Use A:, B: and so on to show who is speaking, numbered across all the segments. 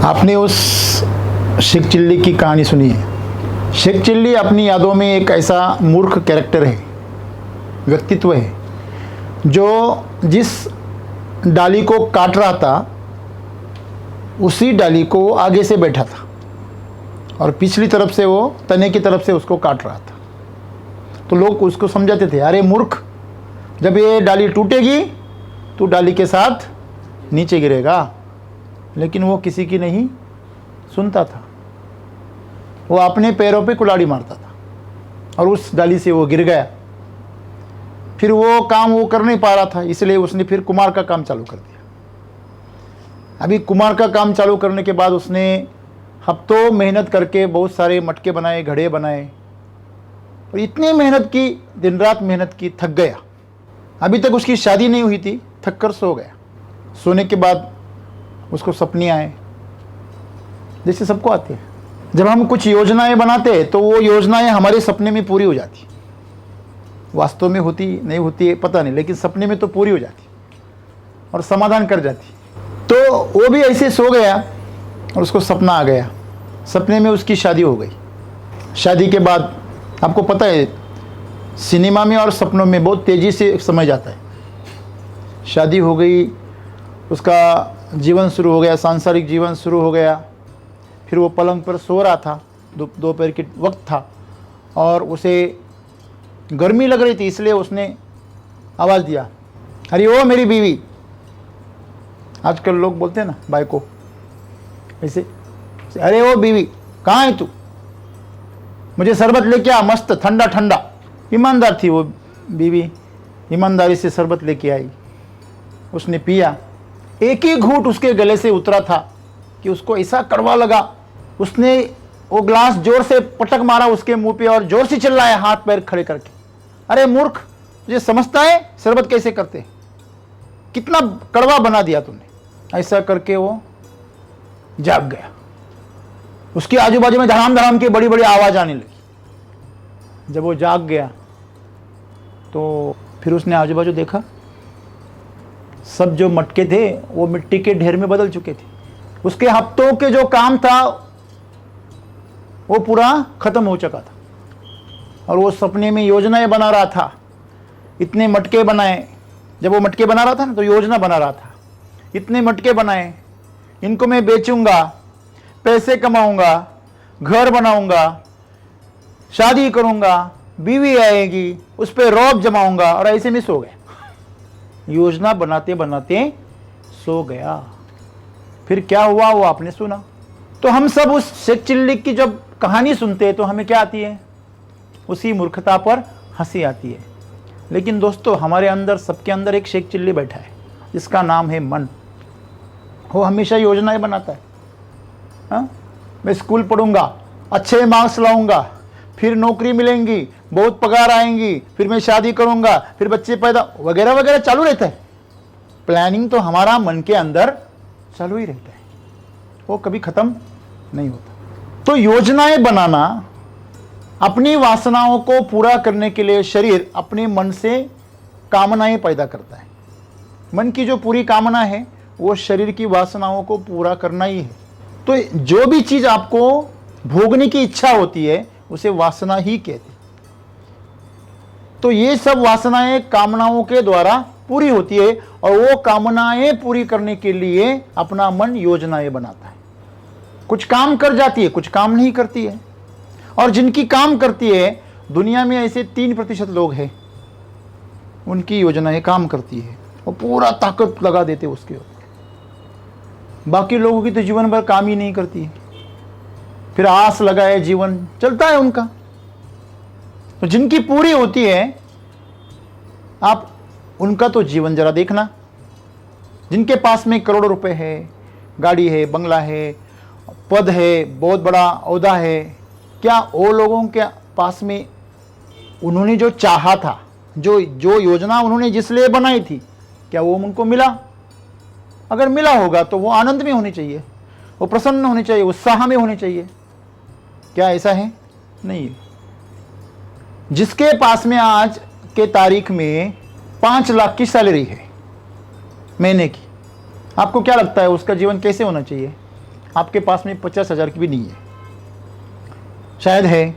A: आपने उस शेख चिल्ली की कहानी सुनी है। शेख चिल्ली अपनी यादों में एक ऐसा मूर्ख कैरेक्टर है, व्यक्तित्व है, जो जिस डाली को काट रहा था उसी डाली को आगे से बैठा था और पिछली तरफ से वो तने की तरफ से उसको काट रहा था। तो लोग उसको समझाते थे, अरे मूर्ख, जब ये डाली टूटेगी तो डाली के साथ नीचे गिरेगा। लेकिन वो किसी की नहीं सुनता था, वो अपने पैरों पे कुल्हाड़ी मारता था और उस डाली से वो गिर गया। फिर वो काम वो कर नहीं पा रहा था, इसलिए उसने फिर कुम्हार का काम चालू कर दिया। अभी कुम्हार का काम चालू करने के बाद उसने हफ्तों मेहनत करके बहुत सारे मटके बनाए, घड़े बनाए और इतनी मेहनत की, दिन रात मेहनत की, थक गया। अभी तक उसकी शादी नहीं हुई थी, थक कर सो गया। सोने के बाद उसको सपने आए, जैसे सबको आते हैं। जब हम कुछ योजनाएं बनाते हैं तो वो योजनाएं हमारे सपने में पूरी हो जाती, वास्तव में होती नहीं होती है पता नहीं, लेकिन सपने में तो पूरी हो जाती और समाधान कर जाती। तो वो भी ऐसे सो गया और उसको सपना आ गया। सपने में उसकी शादी हो गई। शादी के बाद आपको पता है सिनेमा में और सपनों में बहुत तेज़ी से समय जाता है। शादी हो गई, उसका जीवन शुरू हो गया, सांसारिक जीवन शुरू हो गया। फिर वो पलंग पर सो रहा था, दोपहर के वक्त था और उसे गर्मी लग रही थी, इसलिए उसने आवाज़ दिया, अरे ओ मेरी बीवी। आजकल लोग बोलते हैं ना भाई को ऐसे, अरे ओ बीवी कहाँ है तू, मुझे शरबत लेके आ, मस्त ठंडा ठंडा। ईमानदार थी वो बीवी, ईमानदारी से शरबत लेके आई। उसने पिया, एक ही घूंट उसके गले से उतरा था कि उसको ऐसा कड़वा लगा। उसने वो ग्लास जोर से पटक मारा उसके मुंह पे और जोर से चिल्लाया हाथ पैर खड़े करके, अरे मूर्ख, तुझे समझता है शरबत कैसे करते, कितना कड़वा बना दिया तूने। ऐसा करके वो जाग गया। उसके आजू बाजू में धड़ाम धड़ाम की बड़ी बड़ी आवाज आने लगी। जब वो जाग गया तो फिर उसने आजू बाजू देखा, सब जो मटके थे वो मिट्टी के ढेर में बदल चुके थे। उसके हफ्तों के जो काम था वो पूरा खत्म हो चुका था और वो सपने में योजनाएं बना रहा था। इतने मटके बनाए, जब वो मटके बना रहा था ना तो योजना बना रहा था, इतने मटके बनाए, इनको मैं बेचूंगा, पैसे कमाऊंगा, घर बनाऊंगा, शादी करूंगा, बीवी आएगी, उस पर रौब जमाऊंगा, और ऐसे में सो गया। योजना बनाते बनाते सो गया। फिर क्या हुआ वो आपने सुना। तो हम सब उस शेख चिल्ली की जब कहानी सुनते हैं तो हमें क्या आती है, उसी मूर्खता पर हंसी आती है। लेकिन दोस्तों हमारे अंदर, सबके अंदर एक शेख चिल्ली बैठा है जिसका नाम है मन। वो हमेशा योजनाएं बनाता है। हाँ, मैं स्कूल पढ़ूंगा, अच्छे मार्क्स लाऊंगा, फिर नौकरी मिलेंगी, बहुत पगार आएंगी, फिर मैं शादी करूंगा, फिर बच्चे पैदा वगैरह वगैरह चालू रहता है। प्लानिंग तो हमारा मन के अंदर चालू ही रहता है, वो कभी खत्म नहीं होता। तो योजनाएं बनाना, अपनी वासनाओं को पूरा करने के लिए शरीर अपने मन से कामनाएं पैदा करता है। मन की जो पूरी कामना है वो शरीर की वासनाओं को पूरा करना ही है। तो जो भी चीज आपको भोगने की इच्छा होती है उसे वासना ही कहते हैं। तो ये सब वासनाएं कामनाओं के द्वारा पूरी होती है और वो कामनाएं पूरी करने के लिए अपना मन योजनाएं बनाता है। कुछ काम कर जाती है, कुछ काम नहीं करती है। और जिनकी काम करती है, दुनिया में ऐसे 3% लोग हैं उनकी योजनाएं काम करती है, वो पूरा ताकत लगा देते उसके ऊपर। बाकी लोगों की तो जीवन भर काम ही नहीं करती है, फिर आस लगाए जीवन चलता है उनका। तो जिनकी पूरी होती है, आप उनका तो जीवन जरा देखना। जिनके पास में करोड़ों रुपए है, गाड़ी है, बंगला है, पद है, बहुत बड़ा ओहदा है, क्या वो लोगों के पास में उन्होंने जो चाहा था, जो योजना उन्होंने जिस लिए बनाई थी, क्या वो उनको मिला? अगर मिला होगा तो वो आनंद में होने चाहिए, वो प्रसन्न होने चाहिए, उत्साह में होने चाहिए। क्या ऐसा है? नहीं है। जिसके पास में आज के तारीख में 5 लाख की सैलरी है महीने की, आपको क्या लगता है उसका जीवन कैसे होना चाहिए? आपके पास में 50,000 की भी नहीं है, शायद है,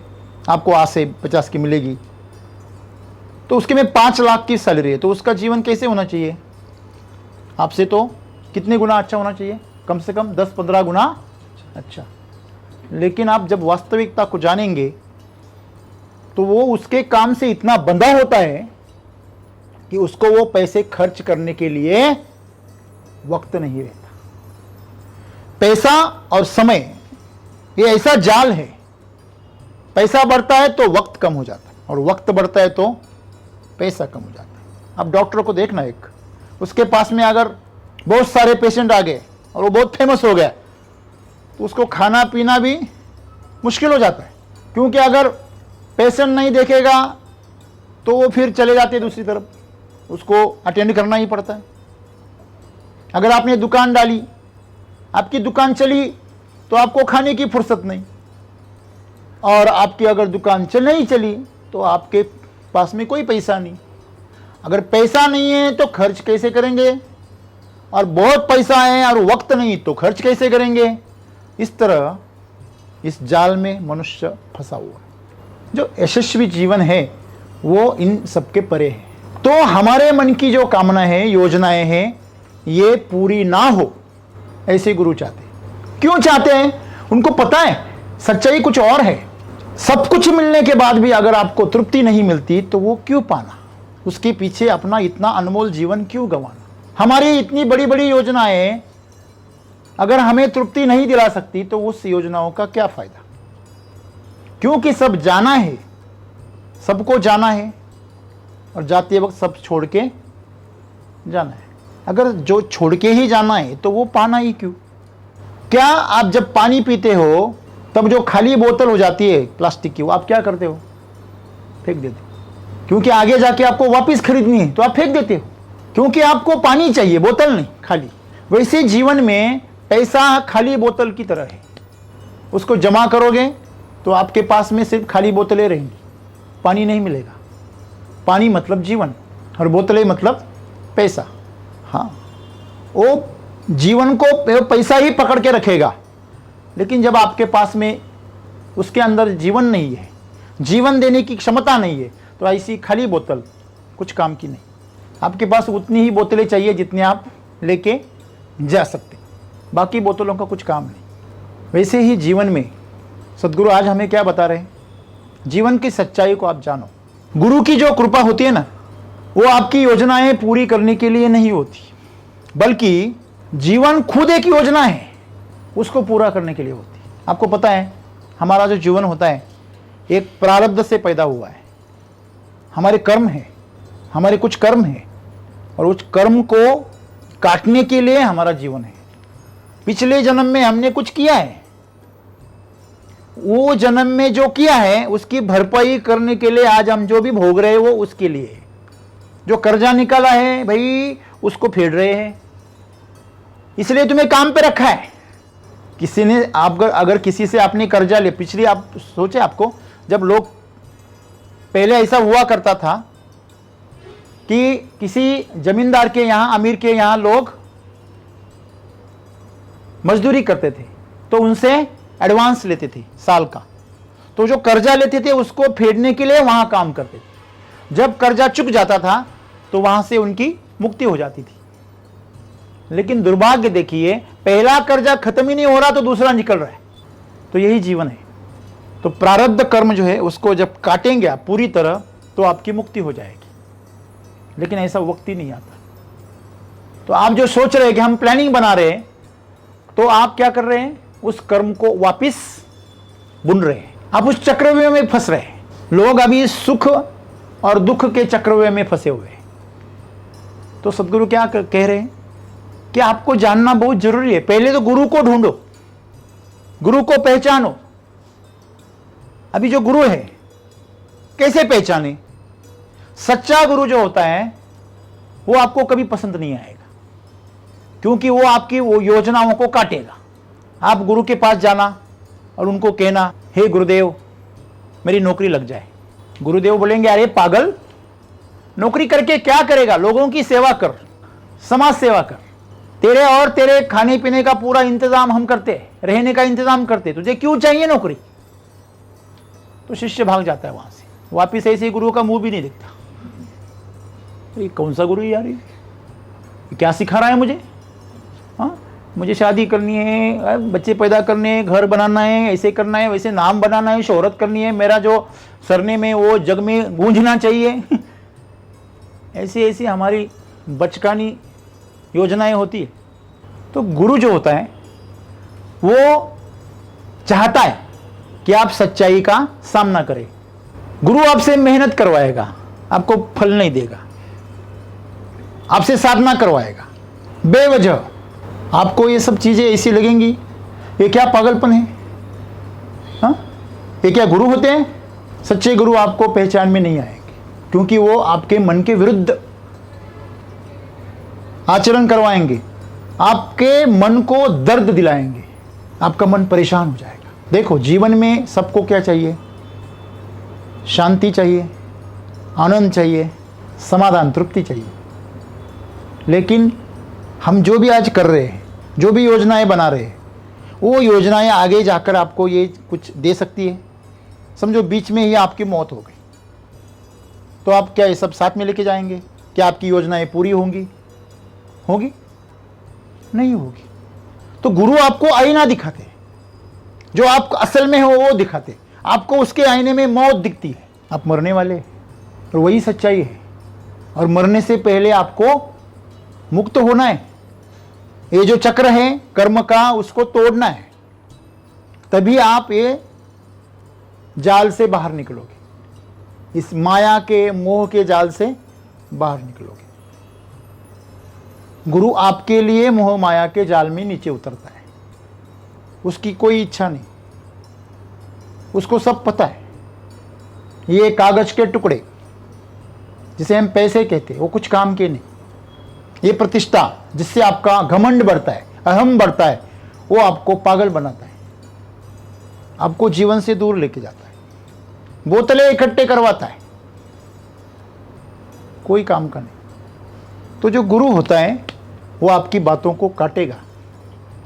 A: आपको आज से 50 की मिलेगी, तो उसके में 5 लाख की सैलरी है, तो उसका जीवन कैसे होना चाहिए? आपसे तो कितने गुना अच्छा होना चाहिए? कम से कम 10-15 गुना अच्छा। लेकिन आप जब वास्तविकता को जानेंगे तो वो उसके काम से इतना बंधा होता है कि उसको वो पैसे खर्च करने के लिए वक्त नहीं रहता। पैसा और समय ये ऐसा जाल है, पैसा बढ़ता है तो वक्त कम हो जाता है, और वक्त बढ़ता है तो पैसा कम हो जाता है। अब डॉक्टर को देखना, एक उसके पास में अगर बहुत सारे पेशेंट आ गए और वो बहुत फेमस हो गया तो उसको खाना पीना भी मुश्किल हो जाता है, क्योंकि अगर पेशेंट नहीं देखेगा तो वो फिर चले जाते हैं दूसरी तरफ, उसको अटेंड करना ही पड़ता है। अगर आपने दुकान डाली, आपकी दुकान चली तो आपको खाने की फुर्सत नहीं, और आपकी अगर दुकान नहीं चली तो आपके पास में कोई पैसा नहीं। अगर पैसा नहीं है तो खर्च कैसे करेंगे, और बहुत पैसा है और वक्त नहीं तो खर्च कैसे करेंगे? इस तरह इस जाल में मनुष्य फंसा हुआ है। जो यशस्वी जीवन है वो इन सबके परे है। तो हमारे मन की जो कामना है, योजनाएं हैं, ये पूरी ना हो ऐसे गुरु चाहते हैं। क्यों चाहते हैं? उनको पता है सच्चाई कुछ और है। सब कुछ मिलने के बाद भी अगर आपको तृप्ति नहीं मिलती तो वो क्यों पाना? उसके पीछे अपना इतना अनमोल जीवन क्यों गंवाना? हमारी इतनी बड़ी बड़ी योजनाएं अगर हमें तृप्ति नहीं दिला सकती तो उस योजनाओं का क्या फायदा? क्योंकि सब जाना है, सबको जाना है, और जाते वक्त सब छोड़ के जाना है। अगर जो छोड़ के ही जाना है तो वो पाना ही क्यों? क्या आप जब पानी पीते हो तब जो खाली बोतल हो जाती है प्लास्टिक की, वो आप क्या करते हो? फेंक देते हो, क्योंकि आगे जाके आपको वापस खरीदनी है तो आप फेंक देते हो, क्योंकि आपको पानी चाहिए, बोतल नहीं खाली। वैसे जीवन में पैसा खाली बोतल की तरह है, उसको जमा करोगे तो आपके पास में सिर्फ खाली बोतलें रहेंगी, पानी नहीं मिलेगा। पानी मतलब जीवन, और बोतलें मतलब पैसा। हाँ, वो जीवन को पैसा ही पकड़ के रखेगा, लेकिन जब आपके पास में उसके अंदर जीवन नहीं है, जीवन देने की क्षमता नहीं है, तो ऐसी खाली बोतल कुछ काम की नहीं। आपके पास उतनी ही बोतलें चाहिए जितनी आप लेके जा सकते, बाकी बोतलों का कुछ काम नहीं। वैसे ही जीवन में सद्गुरु आज हमें क्या बता रहे हैं? जीवन की सच्चाई को आप जानो। गुरु की जो कृपा होती है ना, वो आपकी योजनाएं पूरी करने के लिए नहीं होती, बल्कि जीवन खुद एक योजना है, उसको पूरा करने के लिए होती है। आपको पता है हमारा जो जीवन होता है एक प्रारब्ध से पैदा हुआ है। हमारे कर्म है, हमारे कुछ कर्म है, और उस कर्म को काटने के लिए हमारा जीवन है। पिछले जन्म में हमने कुछ किया है, वो जन्म में जो किया है उसकी भरपाई करने के लिए आज हम जो भी भोग रहे हैं वो उसके लिए है। जो कर्जा निकाला है भाई उसको फेड रहे हैं, इसलिए तुम्हें काम पे रखा है। किसी ने आप अगर किसी से आपने कर्जा ले, पिछली आप सोचे, आपको जब लोग पहले ऐसा हुआ करता था कि किसी जमींदार के यहाँ, अमीर के यहाँ लोग मजदूरी करते थे तो उनसे एडवांस लेते थे साल का, तो जो कर्जा लेते थे उसको फेडने के लिए वहां काम करते थे। जब कर्जा चुक जाता था तो वहां से उनकी मुक्ति हो जाती थी। लेकिन दुर्भाग्य देखिए, पहला कर्जा खत्म ही नहीं हो रहा तो दूसरा निकल रहा है। तो यही जीवन है। तो प्रारब्ध कर्म जो है उसको जब काटेंगे आप पूरी तरह तो आपकी मुक्ति हो जाएगी, लेकिन ऐसा वक्त ही नहीं आता। तो आप जो सोच रहे हैं कि हम प्लानिंग बना रहे हैं, तो आप क्या कर रहे हैं? उस कर्म को वापिस बुन रहे हैं, आप उस चक्रव्यूह में फंस रहे हैं। लोग अभी सुख और दुख के चक्रव्यूह में फंसे हुए हैं। तो सद्गुरु क्या कह रहे हैं कि आपको जानना बहुत जरूरी है। पहले तो गुरु को ढूंढो, गुरु को पहचानो। अभी जो गुरु है कैसे पहचाने? सच्चा गुरु जो होता है वो आपको कभी पसंद नहीं आएगा, क्योंकि वो आपकी वो योजनाओं को काटेगा। आप गुरु के पास जाना और उनको कहना, हे गुरुदेव मेरी नौकरी लग जाए। गुरुदेव बोलेंगे, अरे पागल, नौकरी करके क्या करेगा? लोगों की सेवा कर, समाज सेवा कर, तेरे और तेरे खाने पीने का पूरा इंतजाम हम करते हैं, रहने का इंतजाम करते, तुझे क्यों चाहिए नौकरी? तो शिष्य भाग जाता है वहां से, वापिस ऐसे ही गुरु का मुंह भी नहीं दिखता। ये कौन सा गुरु है यार, ये क्या सिखा रहा है मुझे? हाँ, मुझे शादी करनी है, बच्चे पैदा करने हैं, घर बनाना है, ऐसे करना है, वैसे नाम बनाना है, शोहरत करनी है, मेरा जो सरनेम है वो जग में गूंजना चाहिए। ऐसी ऐसी हमारी बचकानी योजनाएं होती है। तो गुरु जो होता है वो चाहता है कि आप सच्चाई का सामना करें। गुरु आपसे मेहनत करवाएगा, आपको फल नहीं देगा, आपसे साधना करवाएगा बेवजह। आपको ये सब चीजें ऐसी लगेंगी, ये क्या पागलपन है? हाँ, ये क्या गुरु होते हैं? सच्चे गुरु आपको पहचान में नहीं आएंगे, क्योंकि वो आपके मन के विरुद्ध आचरण करवाएंगे, आपके मन को दर्द दिलाएंगे, आपका मन परेशान हो जाएगा। देखो, जीवन में सबको क्या चाहिए? शांति चाहिए, आनंद चाहिए, समाधान, तृप्ति चाहिए। लेकिन हम जो भी आज कर रहे हैं, जो भी योजनाएं बना रहे हैं, वो योजनाएं आगे जाकर आपको ये कुछ दे सकती है? समझो बीच में ही आपकी मौत हो गई, तो आप क्या ये सब साथ में लेके जाएंगे? क्या आपकी योजनाएं पूरी होंगी? होगी? नहीं होगी। तो गुरु आपको आईना दिखाते, जो आप असल में हो वो दिखाते। आपको उसके आईने में मौत दिखती है, आप मरने वाले, और वही सच्चाई है। और मरने से पहले आपको मुक्त होना है। ये जो चक्र है कर्म का, उसको तोड़ना है, तभी आप ये जाल से बाहर निकलोगे, इस माया के मोह के जाल से बाहर निकलोगे। गुरु आपके लिए मोह माया के जाल में नीचे उतरता है, उसकी कोई इच्छा नहीं, उसको सब पता है। ये कागज के टुकड़े जिसे हम पैसे कहते हैं, वो कुछ काम के नहीं। ये प्रतिष्ठा जिससे आपका घमंड बढ़ता है, अहम बढ़ता है, वो आपको पागल बनाता है, आपको जीवन से दूर लेके जाता है, बोतलें इकट्ठे करवाता है, कोई काम का नहीं। तो जो गुरु होता है वो आपकी बातों को काटेगा,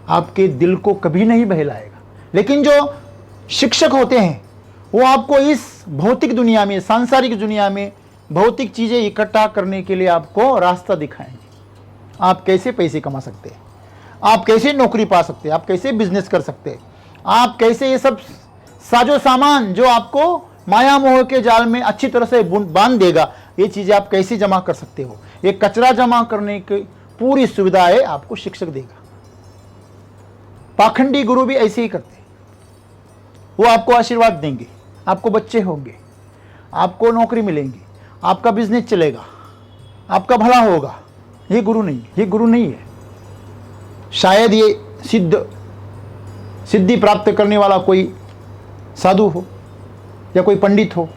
A: आपके दिल को कभी नहीं बहलाएगा। लेकिन जो शिक्षक होते हैं वो आपको इस भौतिक दुनिया में, सांसारिक दुनिया में भौतिक चीजें इकट्ठा करने के लिए आपको रास्ता दिखाएंगे। आप कैसे पैसे कमा सकते हैं, आप कैसे नौकरी पा सकते हैं, आप कैसे बिजनेस कर सकते हैं, आप कैसे ये सब साजो सामान जो आपको माया मोह के जाल में अच्छी तरह से बांध देगा, ये चीजें आप कैसे जमा कर सकते हो, ये कचरा जमा करने की पूरी सुविधाएं आपको शिक्षक देगा। पाखंडी गुरु भी ऐसे ही करते हैं, वो आपको आशीर्वाद देंगे, आपको बच्चे होंगे, आपको नौकरी मिलेंगी, आपका बिजनेस चलेगा, आपका भला होगा। ये गुरु नहीं है, ये गुरु नहीं है। शायद ये सिद्धि प्राप्त करने वाला कोई साधु हो या कोई पंडित हो,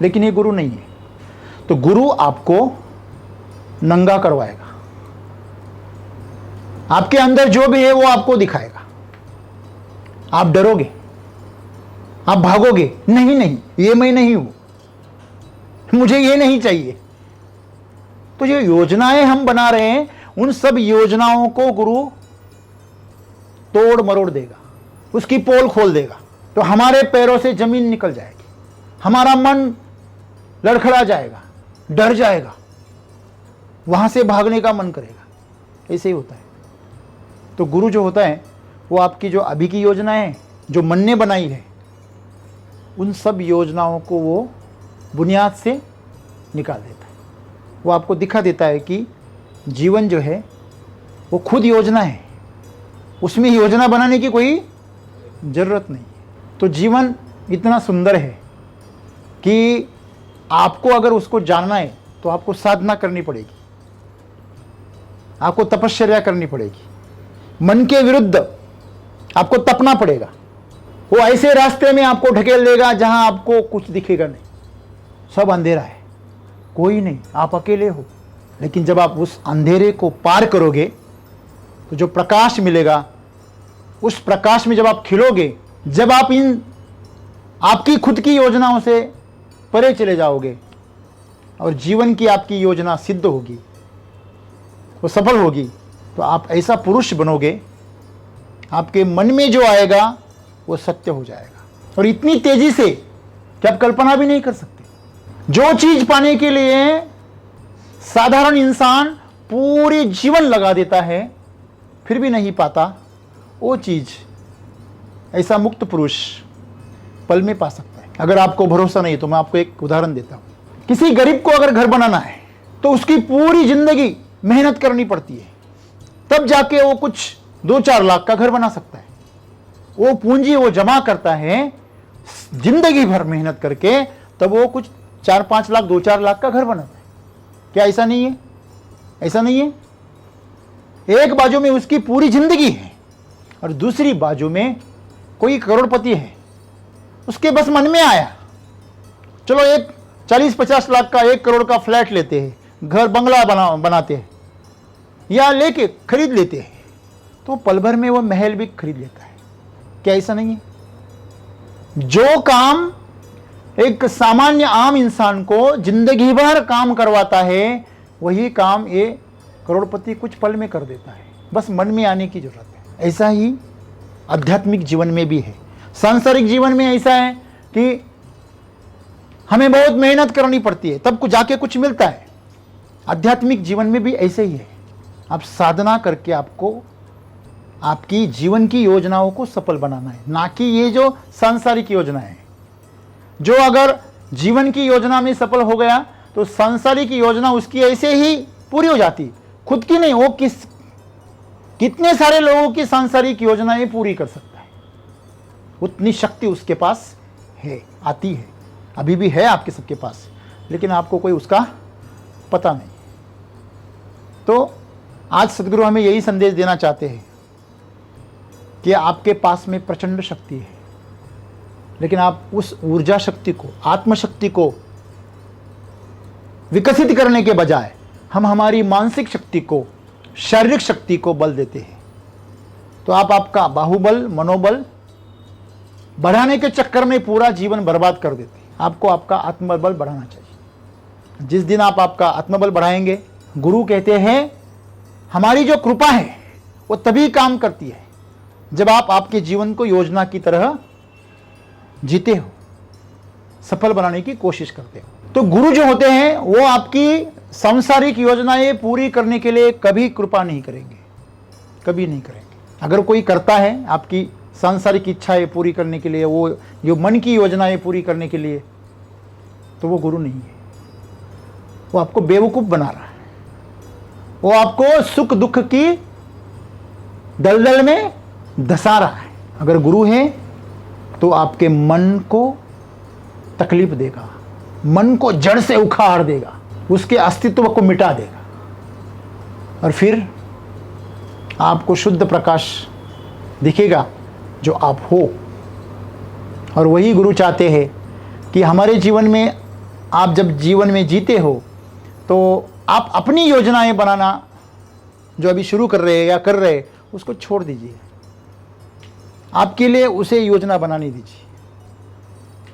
A: लेकिन ये गुरु नहीं है। तो गुरु आपको नंगा करवाएगा, आपके अंदर जो भी है वो आपको दिखाएगा। आप डरोगे, आप भागोगे, नहीं नहीं ये मैं नहीं हूं, मुझे ये नहीं चाहिए। तो जो योजनाएं हम बना रहे हैं, उन सब योजनाओं को गुरु तोड़ मरोड़ देगा, उसकी पोल खोल देगा। तो हमारे पैरों से जमीन निकल जाएगी, हमारा मन लड़खड़ा जाएगा, डर जाएगा, वहां से भागने का मन करेगा। ऐसे ही होता है। तो गुरु जो होता है वो आपकी जो अभी की योजनाएं हैं, जो मन ने बनाई है, उन सब योजनाओं को वो बुनियाद से निकाल देता है। वो आपको दिखा देता है कि जीवन जो है वो खुद योजना है, उसमें योजना बनाने की कोई ज़रूरत नहीं है। तो जीवन इतना सुंदर है कि आपको अगर उसको जानना है तो आपको साधना करनी पड़ेगी, आपको तपश्चर्या करनी पड़ेगी, मन के विरुद्ध आपको तपना पड़ेगा। वो ऐसे रास्ते में आपको ढकेल देगा जहां आपको कुछ दिखेगा नहीं, सब अंधेरा है, कोई नहीं, आप अकेले हो। लेकिन जब आप उस अंधेरे को पार करोगे तो जो प्रकाश मिलेगा, उस प्रकाश में जब आप खिलोगे, जब आप इन आपकी खुद की योजनाओं से परे चले जाओगे और जीवन की आपकी योजना सिद्ध होगी, वो सफल होगी, तो आप ऐसा पुरुष बनोगे, आपके मन में जो आएगा वो सत्य हो जाएगा, और इतनी तेजी से कि आप कल्पना भी नहीं कर सकते। जो चीज पाने के लिए साधारण इंसान पूरी जीवन लगा देता है फिर भी नहीं पाता, वो चीज ऐसा मुक्त पुरुष पल में पा सकता है। अगर आपको भरोसा नहीं तो मैं आपको एक उदाहरण देता हूं। किसी गरीब को अगर घर बनाना है तो उसकी पूरी जिंदगी मेहनत करनी पड़ती है, तब जाके वो कुछ 2-4 लाख का घर बना सकता है। वो पूंजी वो जमा करता है जिंदगी भर मेहनत करके, तब वो कुछ 4-5 लाख 2-4 लाख का घर बनाता है। क्या ऐसा नहीं है? ऐसा नहीं है? एक बाजू में उसकी पूरी जिंदगी है और दूसरी बाजू में कोई करोड़पति है, उसके बस मन में आया चलो एक 40-50 लाख का 1 करोड़ का फ्लैट लेते हैं, घर बंगला बनाते हैं या लेके खरीद लेते हैं, तो पल भर में वो महल भी खरीद लेता है। क्या ऐसा नहीं है? जो काम एक सामान्य आम इंसान को जिंदगी भर काम करवाता है, वही काम ये करोड़पति कुछ पल में कर देता है, बस मन में आने की जरूरत है। ऐसा ही आध्यात्मिक जीवन में भी है, सांसारिक जीवन में ऐसा है कि हमें बहुत मेहनत करनी पड़ती है तब कुछ जाके कुछ मिलता है। आध्यात्मिक जीवन में भी ऐसे ही है, आप साधना करके आपको आपकी जीवन की योजनाओं को सफल बनाना है, ना कि ये जो सांसारिक योजना है। जो अगर जीवन की योजना में सफल हो गया तो सांसारिक योजना उसकी ऐसे ही पूरी हो जाती, खुद की नहीं, वो कितने सारे लोगों की सांसारिक योजनाएं पूरी कर सकता है, उतनी शक्ति उसके पास है, आती है, अभी भी है आपके सबके पास, लेकिन आपको कोई उसका पता नहीं। तो आज सदगुरु हमें यही संदेश देना चाहते हैं कि आपके पास में प्रचंड शक्ति है, लेकिन आप उस ऊर्जा शक्ति को, आत्मशक्ति को विकसित करने के बजाय हम हमारी मानसिक शक्ति को, शारीरिक शक्ति को बल देते हैं। तो आप आपका बाहुबल, मनोबल बढ़ाने के चक्कर में पूरा जीवन बर्बाद कर देते हैं। आपको आपका आत्मबल बढ़ाना चाहिए। जिस दिन आप आपका आत्मबल बढ़ाएंगे, गुरु कहते हैं हमारी जो कृपा है वो तभी काम करती है जब आप आपके जीवन को योजना की तरह जीते हो, सफल बनाने की कोशिश करते हो। तो गुरु जो होते हैं वो आपकी सांसारिक योजनाएं पूरी करने के लिए कभी कृपा नहीं करेंगे, कभी नहीं करेंगे। अगर कोई करता है आपकी सांसारिक इच्छाएं पूरी करने के लिए, वो जो मन की योजनाएं पूरी करने के लिए, तो वो गुरु नहीं है, वो आपको बेवकूफ बना रहा है, वो आपको सुख दुख की दलदल में धसा रहा है। अगर गुरु है तो आपके मन को तकलीफ देगा, मन को जड़ से उखाड़ देगा, उसके अस्तित्व को मिटा देगा, और फिर आपको शुद्ध प्रकाश दिखेगा जो आप हो। और वही गुरु चाहते हैं कि हमारे जीवन में आप जब जीवन में जीते हो तो आप अपनी योजनाएं बनाना जो अभी शुरू कर रहे हैं या कर रहे हैं उसको छोड़ दीजिए, आपके लिए उसे योजना बनाने दीजिए,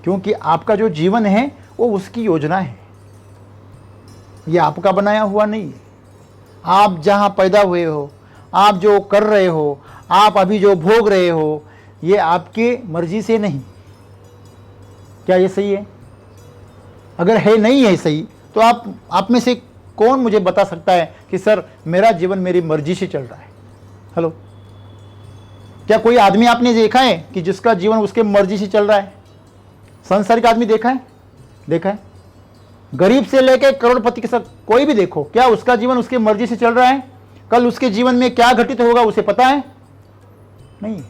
A: क्योंकि आपका जो जीवन है वो उसकी योजना है, ये आपका बनाया हुआ नहीं है। आप जहाँ पैदा हुए हो, आप जो कर रहे हो, आप अभी जो भोग रहे हो, ये आपके मर्जी से नहीं। क्या ये सही है? अगर है नहीं है सही तो आप में से कौन मुझे बता सकता है कि सर मेरा जीवन मेरी मर्जी से चल रहा है? हेलो, क्या कोई आदमी आपने देखा है कि जिसका जीवन उसके मर्जी से चल रहा है? सांसारिक आदमी देखा है? देखा है? गरीब से लेकर करोड़पति के साथ कोई भी देखो, क्या उसका जीवन उसके मर्जी से चल रहा है? कल उसके जीवन में क्या घटित होगा उसे पता है? नहीं।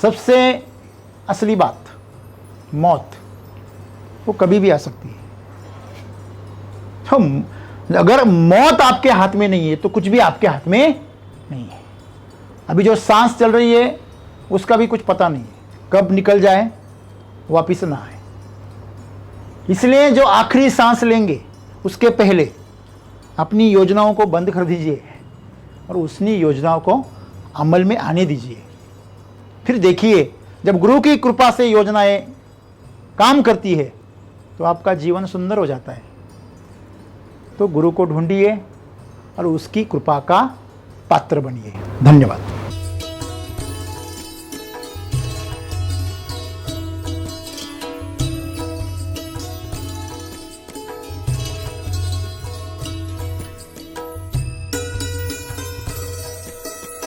A: सबसे असली बात, मौत, वो कभी भी आ सकती है। तो अगर मौत आपके हाथ में नहीं है तो कुछ भी आपके हाथ में नहीं है। अभी जो सांस चल रही है उसका भी कुछ पता नहीं है, कब निकल जाए वापिस ना आए। इसलिए जो आखिरी सांस लेंगे उसके पहले अपनी योजनाओं को बंद कर दीजिए और उसी योजनाओं को अमल में आने दीजिए। फिर देखिए जब गुरु की कृपा से योजनाएं काम करती है तो आपका जीवन सुंदर हो जाता है। तो गुरु को ढूंढिए और उसकी कृपा का पात्र बनिए। धन्यवाद।